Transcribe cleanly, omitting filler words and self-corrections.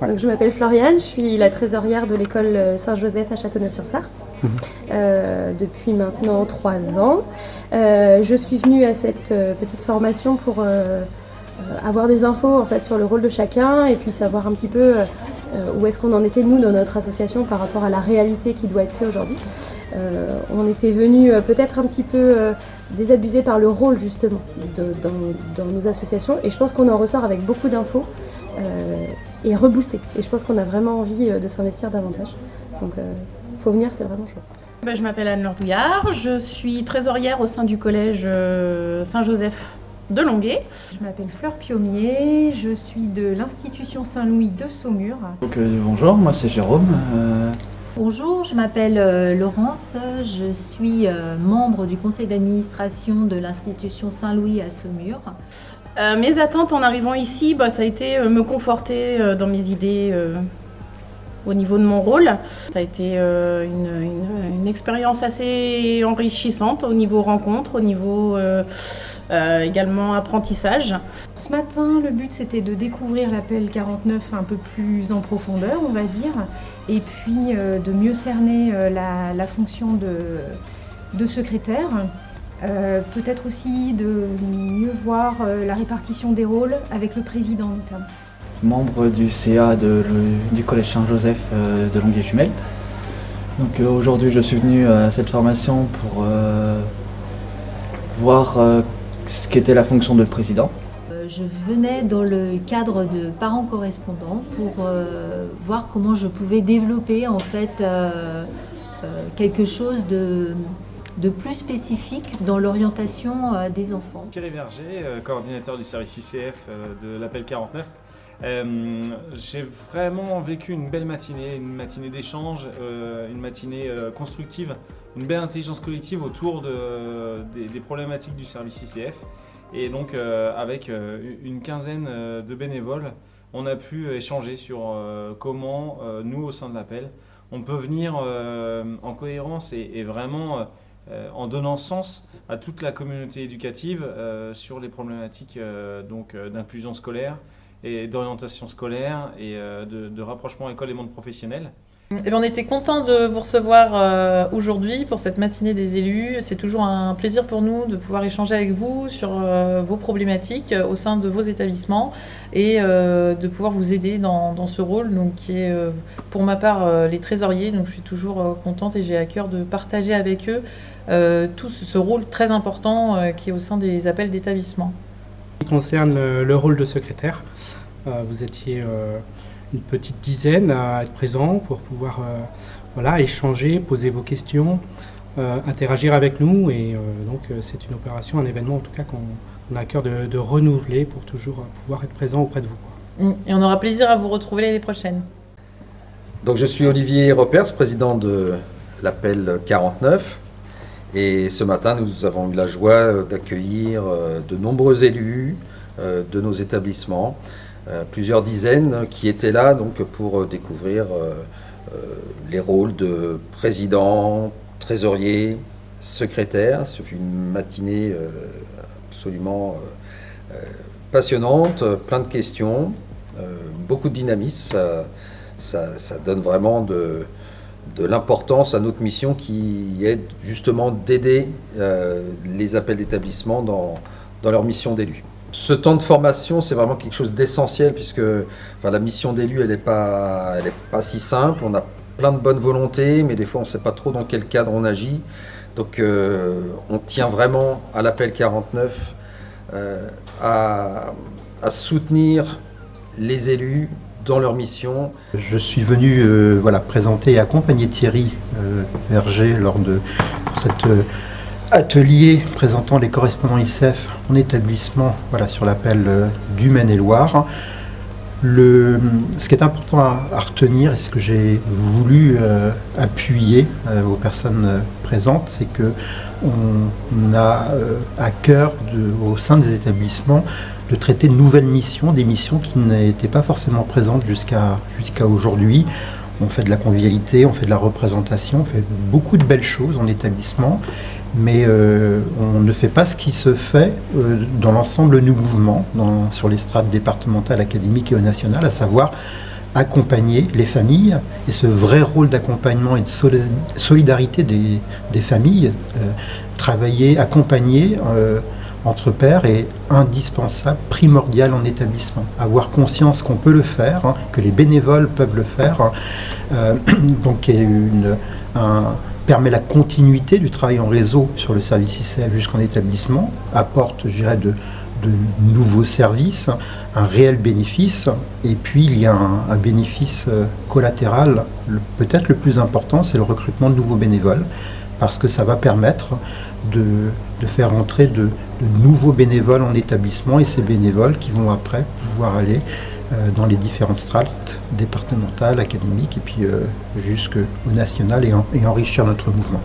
Donc, je m'appelle Floriane, je suis la trésorière de l'école Saint-Joseph à Châteauneuf-sur-Sarthe depuis maintenant 3 ans. Je suis venue à cette petite formation pour avoir des infos en fait, sur le rôle de chacun et puis savoir un petit peu où est-ce qu'on en était nous dans notre association par rapport à la réalité qui doit être faite aujourd'hui. On était venus peut-être un petit peu désabusés par le rôle justement dans nos associations et je pense qu'on en ressort avec beaucoup d'infos et reboosté. Et je pense qu'on a vraiment envie de s'investir davantage. Donc faut venir, c'est vraiment chouette. Je m'appelle Anne-Laure Douillard, je suis trésorière au sein du collège Saint-Joseph de Longuet. Je m'appelle Fleur Piomier, je suis de l'institution Saint-Louis de Saumur. Donc, bonjour, moi c'est Jérôme. Bonjour, je m'appelle Laurence, je suis membre du conseil d'administration de l'institution Saint-Louis à Saumur. Mes attentes en arrivant ici, ça a été me conforter dans mes idées au niveau de mon rôle. Ça a été une expérience assez enrichissante au niveau rencontre, au niveau également apprentissage. Ce matin, le but c'était de découvrir l'appel 49 un peu plus en profondeur, on va dire, et puis de mieux cerner la fonction de secrétaire. Peut-être aussi de mieux voir la répartition des rôles avec le président notamment. Membre du CA du collège Saint-Joseph de Longuet-Jumelles. Donc aujourd'hui je suis venu à cette formation pour voir ce qu'était la fonction de président. Je venais dans le cadre de parents correspondants pour voir comment je pouvais développer en fait quelque chose de plus spécifique dans l'orientation des enfants. Thierry Verger, coordinateur du service ICF de l'appel 49. J'ai vraiment vécu une belle matinée, une matinée d'échange, une matinée constructive, une belle intelligence collective autour des problématiques du service ICF. Et donc avec une quinzaine de bénévoles, on a pu échanger sur comment nous au sein de l'appel, on peut venir en cohérence et vraiment en donnant sens à toute la communauté éducative sur les problématiques d'inclusion scolaire et d'orientation scolaire et de rapprochement école et monde professionnel. On était content de vous recevoir aujourd'hui pour cette matinée des élus. C'est toujours un plaisir pour nous de pouvoir échanger avec vous sur vos problématiques au sein de vos établissements et de pouvoir vous aider dans ce rôle donc, qui est pour ma part les trésoriers. Donc je suis toujours contente et j'ai à cœur de partager avec eux tout ce rôle très important qui est au sein des appels d'établissement. Ce qui concerne le rôle de secrétaire, vous étiez une petite dizaine à être présents pour pouvoir échanger, poser vos questions, interagir avec nous et donc c'est une opération, un événement en tout cas qu'on a à cœur de renouveler pour toujours pouvoir être présent auprès de vous. Et on aura plaisir à vous retrouver l'année prochaine. Donc je suis Olivier Repers, président de l'appel 49 et ce matin nous avons eu la joie d'accueillir de nombreux élus de nos établissements. Plusieurs dizaines qui étaient là donc, pour découvrir les rôles de président, trésorier, secrétaire. Ce fut une matinée absolument passionnante, plein de questions, beaucoup de dynamisme. Ça donne vraiment de l'importance à notre mission qui est justement d'aider les appels d'établissement dans leur mission d'élu. Ce temps de formation, c'est vraiment quelque chose d'essentiel puisque la mission d'élu, elle n'est pas si simple. On a plein de bonnes volontés, mais des fois, on ne sait pas trop dans quel cadre on agit. Donc, on tient vraiment à l'appel 49 à soutenir les élus dans leur mission. Je suis venu présenter et accompagner Thierry Verger lors de cette atelier présentant les correspondants ICF en établissement sur l'appel du Maine-et-Loire. Ce qui est important à retenir et ce que j'ai voulu appuyer aux personnes présentes, c'est qu'on a à cœur au sein des établissements de traiter de nouvelles missions, des missions qui n'étaient pas forcément présentes jusqu'à aujourd'hui. On fait de la convivialité, on fait de la représentation, on fait beaucoup de belles choses en établissement, mais on ne fait pas ce qui se fait dans l'ensemble du mouvement, sur les strates départementales, académiques et nationales, à savoir accompagner les familles, et ce vrai rôle d'accompagnement et de solidarité des familles, travailler, accompagner entre pairs est indispensable, primordial en établissement. Avoir conscience qu'on peut le faire, hein, que les bénévoles peuvent le faire, donc permet la continuité du travail en réseau sur le service ICF jusqu'en établissement, apporte, je dirais, de nouveaux services, un réel bénéfice, et puis il y a un bénéfice collatéral, peut-être le plus important, c'est le recrutement de nouveaux bénévoles, parce que ça va permettre de faire entrer de nouveaux bénévoles en établissement, et ces bénévoles qui vont après pouvoir aller dans les différentes strates départementales, académiques, et puis jusqu'au national, et enrichir notre mouvement.